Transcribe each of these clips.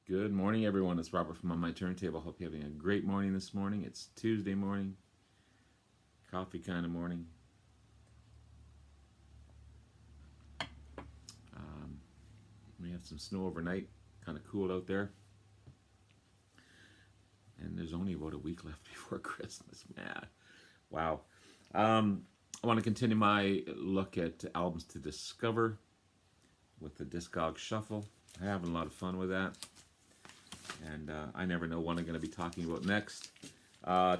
Good morning, everyone. It's Robert from On My Turntable. Hope you're having a great morning this morning. It's Tuesday morning, coffee kind of morning. Um, we had some snow overnight, kind of cool out there, and there's only about a week left before Christmas. Man, wow. I want to continue my look at albums to discover with the Discog Shuffle. I'm having a lot of fun with that, and I never know what I'm going to be talking about next.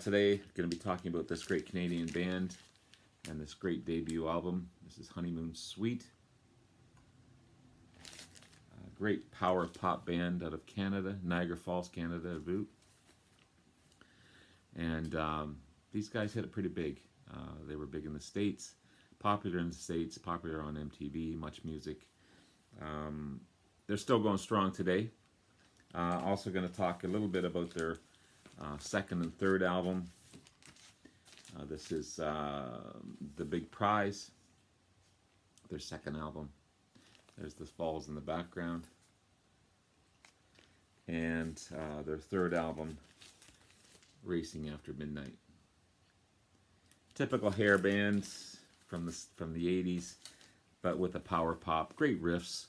Today, I'm going to be talking about this great Canadian band and this great debut album. This is Honeymoon Suite, a great power pop band out of Canada, Niagara Falls, Canada, boot. And these guys hit it pretty big. They were big in the States, popular in the States, popular on MTV, Much Music. They're still going strong today. Also going to talk a little bit about their second and third album. This is The Big Prize, their second album. There's the falls in the background. And their third album, Racing After Midnight. Typical hair bands from the 80s, but with a power pop. Great riffs,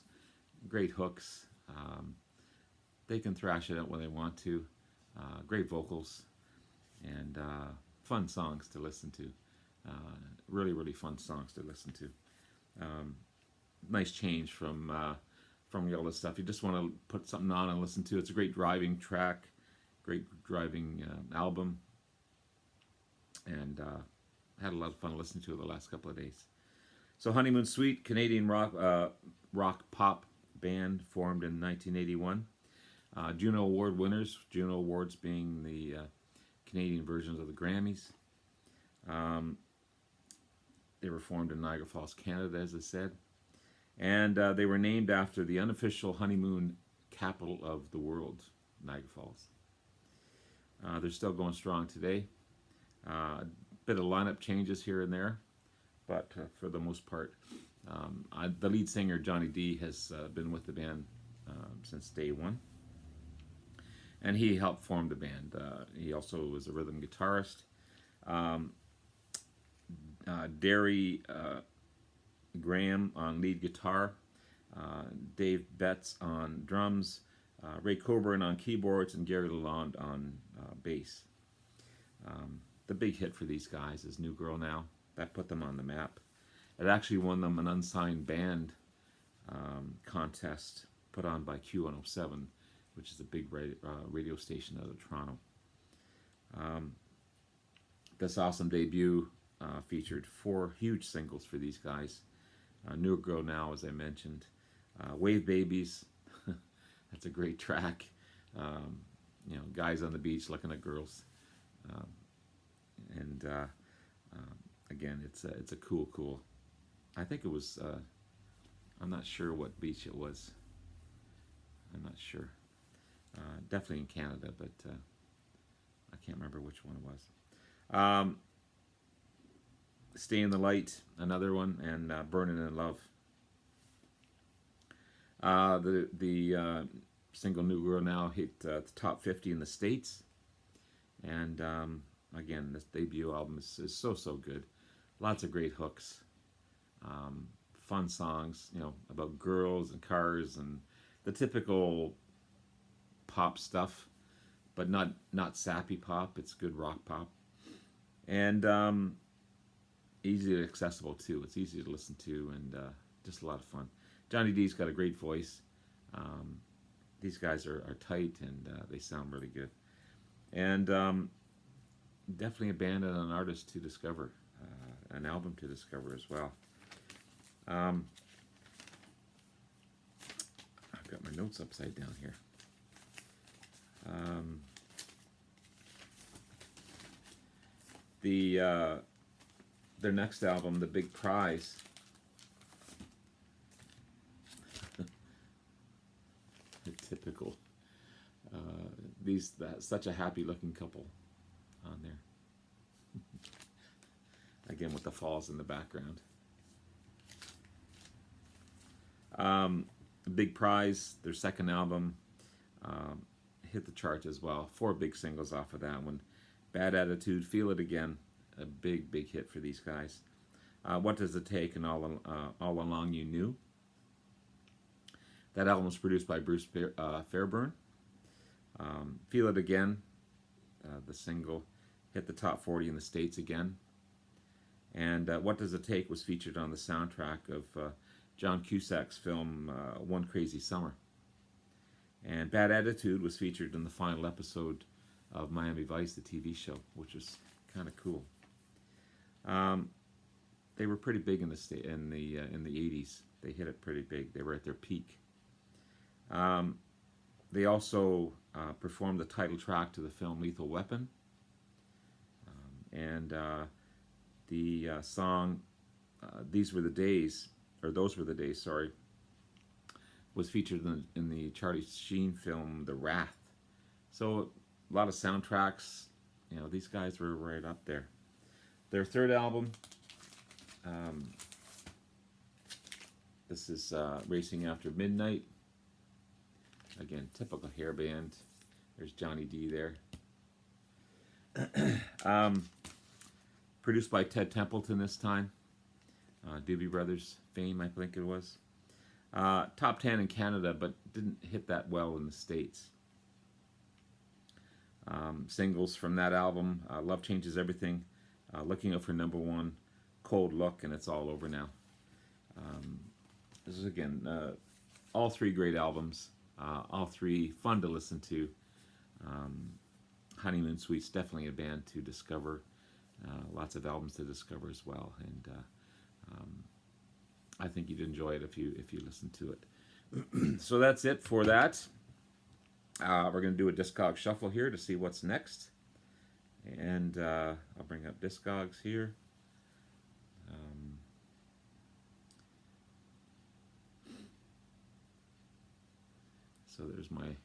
great hooks. They can thrash it out when they want to. Great vocals and fun songs to listen to. Really, really fun songs to listen to. Nice change from the other stuff. You just want to put something on and listen to. It's a great driving track, great driving album, and had a lot of fun listening to it the last couple of days. So Honeymoon Suite, Canadian rock pop band formed in 1981. Juno Award winners, Juno Awards being the Canadian versions of the Grammys. They were formed in Niagara Falls, Canada, as I said. And they were named after the unofficial honeymoon capital of the world, Niagara Falls. They're still going strong today. A bit of lineup changes here and there, but for the most part, the lead singer, Johnny D, has been with the band since day one. And he helped form the band. He also was a rhythm guitarist. Derry Graham on lead guitar, Dave Betts on drums, Ray Coburn on keyboards, and Gary Lalonde on bass. The big hit for these guys is New Girl Now. That put them on the map. It actually won them an unsigned band contest put on by Q107, which is a big radio station out of Toronto. This awesome debut featured 4 huge singles for these guys. New Girl Now, as I mentioned. Wave Babies, that's a great track. Guys on the beach looking at girls. Again, it's a cool. I think it was, I'm not sure what beach it was. I'm not sure. Definitely in Canada, but I can't remember which one it was. Stay in the Light, another one, and Burning in Love. The single New Girl Now hit the top 50 in the States. And again, this debut album is so good. Lots of great hooks. Fun songs, about girls and cars and the typical pop stuff, but not sappy pop. It's good rock pop. And easily accessible too. It's easy to listen to and just a lot of fun. Johnny D's got a great voice. These guys are tight and they sound really good. And definitely a band and an artist to discover, an album to discover as well. I've got my notes upside down here. Their next album, The Big Prize, typical. Such a happy-looking couple on there. Again, with the falls in the background. Big Prize, their second album. hit the charts as well. 4 big singles off of that one. Bad Attitude, Feel It Again, a big, big hit for these guys. What Does It Take, and All Along You Knew. That album was produced by Bruce Fairbairn. Feel It Again, the single, hit the top 40 in the States again. And What Does It Take was featured on the soundtrack of John Cusack's film One Crazy Summer. And Bad Attitude was featured in the final episode of Miami Vice, the TV show, which was kind of cool. They were pretty big in the 80s. They hit it pretty big. They were at their peak. They also performed the title track to the film Lethal Weapon. The song Those Were the Days, sorry, was featured in the Charlie Sheen film The Wrath. So a lot of soundtracks. You know, these guys were right up there. Their third album, this is Racing After Midnight. Again, typical hair band. There's Johnny D there. Produced by Ted Templeton this time. Doobie Brothers fame, I think it was. Top 10 in Canada, but didn't hit that well in the States. Singles from that album, Love Changes Everything, Looking Out for Number One, Cold Look, and It's All Over Now. This is, again, all 3 great albums, all 3 fun to listen to. Honeymoon Suite's definitely a band to discover. Lots of albums to discover as well, and I think you'd enjoy it if you listen to it. So that's it for that. We're going to do a Discog shuffle here to see what's next, and I'll bring up Discogs here. So there's my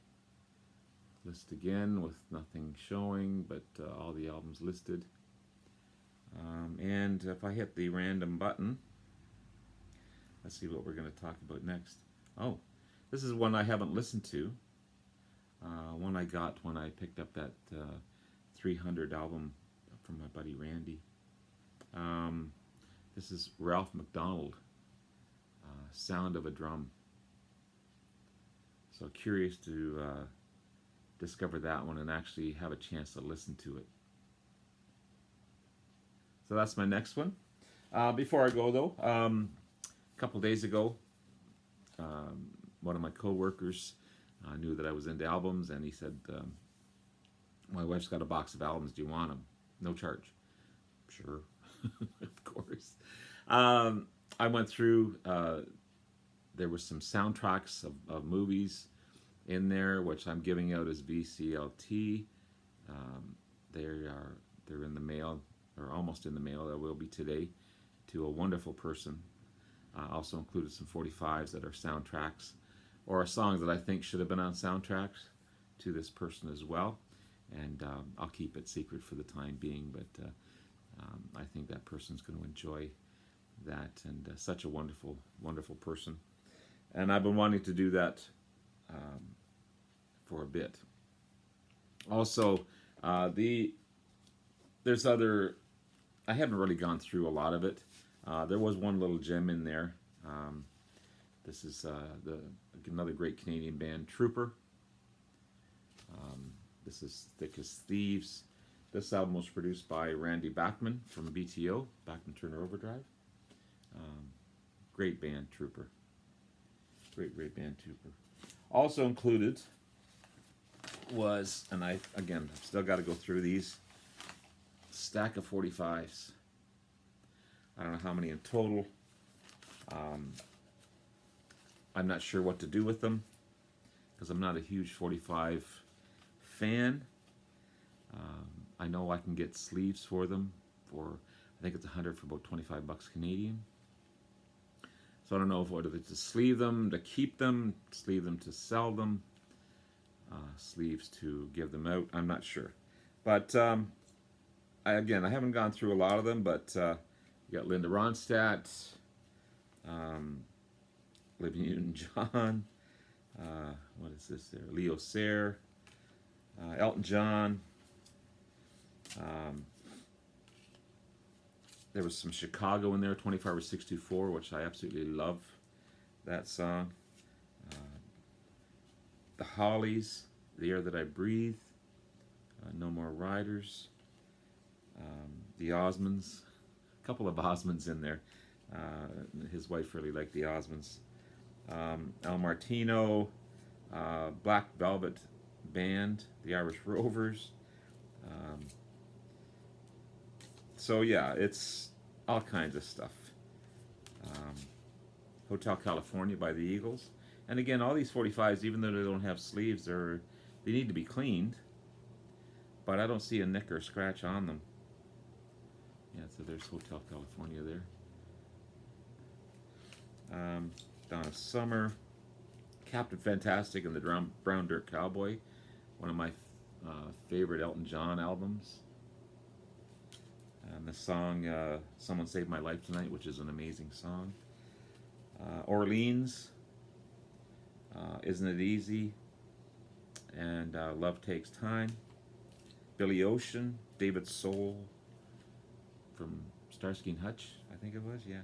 list again with nothing showing, but all the albums listed. And if I hit the random button, let's see what we're going to talk about next. Oh, this is one I haven't listened to. One I got when I picked up that 300 album from my buddy Randy. This is Ralph McDonald, Sound of a Drum. So curious to discover that one and actually have a chance to listen to it. So that's my next one. Before I go though, a couple days ago, one of my co-workers knew that I was into albums, and he said, my wife's got a box of albums, do you want them? No charge. Sure, of course. I went through, there were some soundtracks of movies in there, which I'm giving out as VCLT. They're in the mail, or almost in the mail. That will be today, to a wonderful person. Also included some 45s that are soundtracks, or songs that I think should have been on soundtracks to this person as well. And I'll keep it secret for the time being, but I think that person's going to enjoy that, and such a wonderful, wonderful person. And I've been wanting to do that for a bit. Also, there's other, I haven't really gone through a lot of it. There was one little gem in there. This is another great Canadian band, Trooper. This is Thick as Thieves. This album was produced by Randy Bachman from BTO, Bachman Turner Overdrive. Great band, Trooper. Great band, Trooper. Also included was, and I've still got to go through these, stack of 45s. I don't know how many in total. I'm not sure what to do with them because I'm not a huge 45 fan. I know I can get sleeves for them for, I think it's 100 for about 25 bucks Canadian. So I don't know whether to sleeve them, to keep them, sleeve them to sell them, sleeves to give them out. I'm not sure. But I haven't gone through a lot of them, but you got Linda Ronstadt, Olivia Newton-John, What is this there? Leo Sayer, Elton John. Um, there was some Chicago in there, 24 Hours 624, which I absolutely love that song. Uh, the Hollies, The Air That I Breathe, No More Riders, the Osmonds, a couple of Osmonds in there. His wife really liked the Osmonds. El Martino, Black Velvet Band, the Irish Rovers. Um, so yeah, it's all kinds of stuff. Um, Hotel California by the Eagles. And again, all these 45s, even though they don't have sleeves, they need to be cleaned. But I don't see a nick or scratch on them. Yeah, so there's Hotel California there. Donna Summer, Captain Fantastic and the Brown Dirt Cowboy, one of my favorite Elton John albums. And the song Someone Saved My Life Tonight, which is an amazing song. Orleans, Isn't It Easy, and Love Takes Time. Billy Ocean, David Soul from Starsky and Hutch, I think it was, yeah.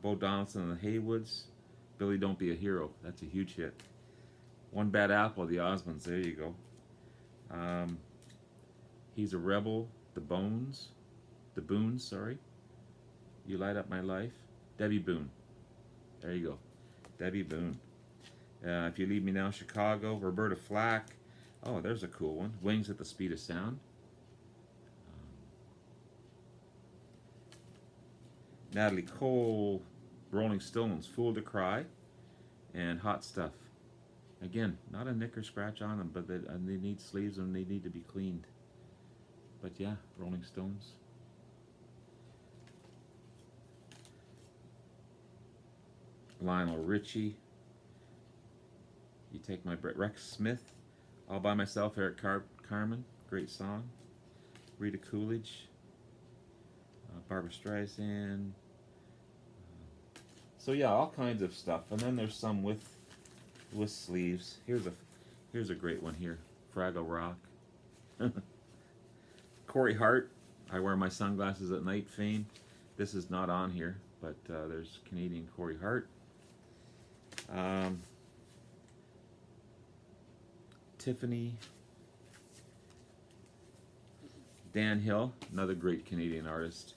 Bo Donaldson and the Haywoods, Billy Don't Be a Hero, that's a huge hit. One Bad Apple, the Osmonds, there you go. He's a Rebel, the Bones, sorry. You Light Up My Life, Debbie Boone, there you go, Debbie Boone. If You Leave Me Now, Chicago, Roberta Flack, oh, there's a cool one, Wings at the Speed of Sound. Natalie Cole, Rolling Stones, Fool to Cry, and Hot Stuff. Again, not a nick or scratch on them, but they need sleeves and they need to be cleaned. But yeah, Rolling Stones. Lionel Richie, You Take My Breath. Rex Smith, All By Myself, Eric Carmen, great song. Rita Coolidge, Barbra Streisand. So yeah, all kinds of stuff. And then there's some with sleeves. Here's a great one here. Fraggle Rock. Corey Hart, I Wear My Sunglasses at Night fame. This is not on here, but there's Canadian Corey Hart. Tiffany. Dan Hill, another great Canadian artist.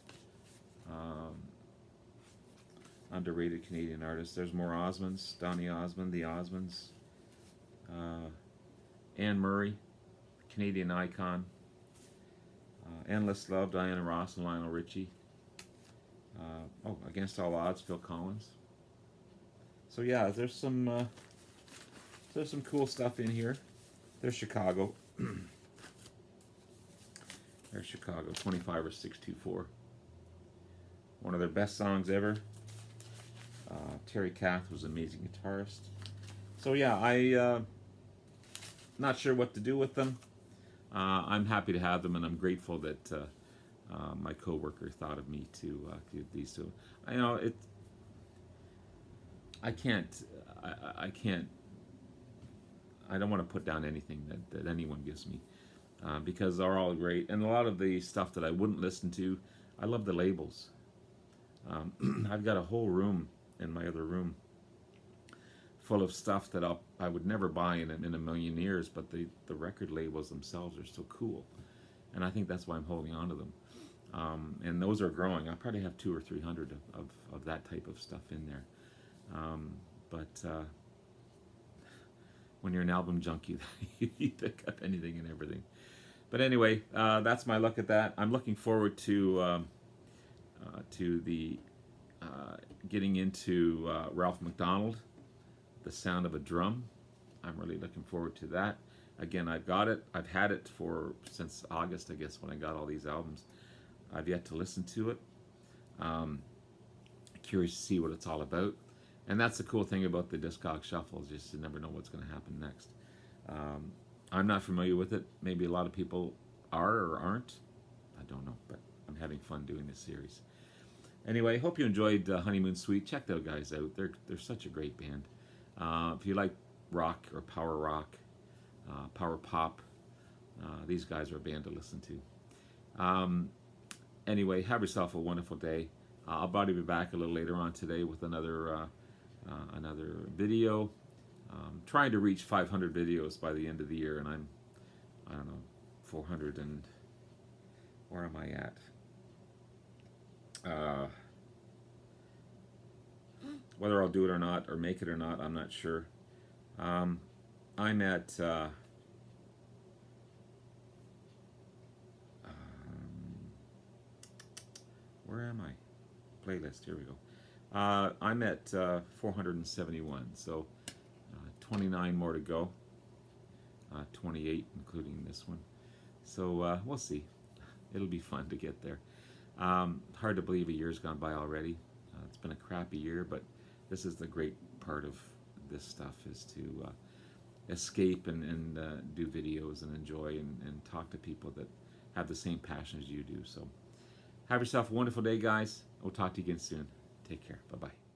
Underrated Canadian artist. There's more Osmonds. Donny Osmond, the Osmonds. Anne Murray, Canadian icon. Endless Love, Diana Ross and Lionel Richie. Against All Odds, Phil Collins. So yeah, there's some cool stuff in here. There's Chicago. There's Chicago, 25 or 624. One of their best songs ever. Terry Kath was an amazing guitarist. So yeah, I not sure what to do with them. I'm happy to have them, and I'm grateful that my coworker thought of me to give these to. I know it. I can't. I don't want to put down anything that anyone gives me because they're all great, and a lot of the stuff that I wouldn't listen to, I love the labels. I've got a whole room in my other room full of stuff that I would never buy in a million years, but the record labels themselves are so cool, and I think that's why I'm holding on to them. And those are growing. I probably have 200 or 300 of that type of stuff in there. But when you're an album junkie, you pick up anything and everything. But anyway, that's my look at that. I'm looking forward to the getting into Ralph McDonald, The Sound of a Drum. I'm really looking forward to that. Again, I've got it. I've had it since August, I guess, when I got all these albums. I've yet to listen to it. Curious to see what it's all about. And that's the cool thing about the Discog Shuffle, is just you never know what's going to happen next. I'm not familiar with it. Maybe a lot of people are or aren't. I don't know, but I'm having fun doing this series. Anyway, hope you enjoyed Honeymoon Suite. Check those guys out. They're such a great band. If you like rock or power rock, power pop. These guys are a band to listen to. Anyway, have yourself a wonderful day. I'll probably be back a little later on today with another video. Trying to reach 500 videos by the end of the year, and I don't know, 400 and where am I at? Whether I'll do it or not, or make it or not, I'm not sure. I'm at where am I? Playlist. Here we go. I'm at 471, so 29 more to go. 28, including this one. So we'll see. It'll be fun to get there. Hard to believe a year's gone by already. It's been a crappy year, but this is the great part of this stuff, is to escape and do videos and enjoy and talk to people that have the same passion as you do. So have yourself a wonderful day, guys. We'll talk to you again soon. Take care. Bye-bye.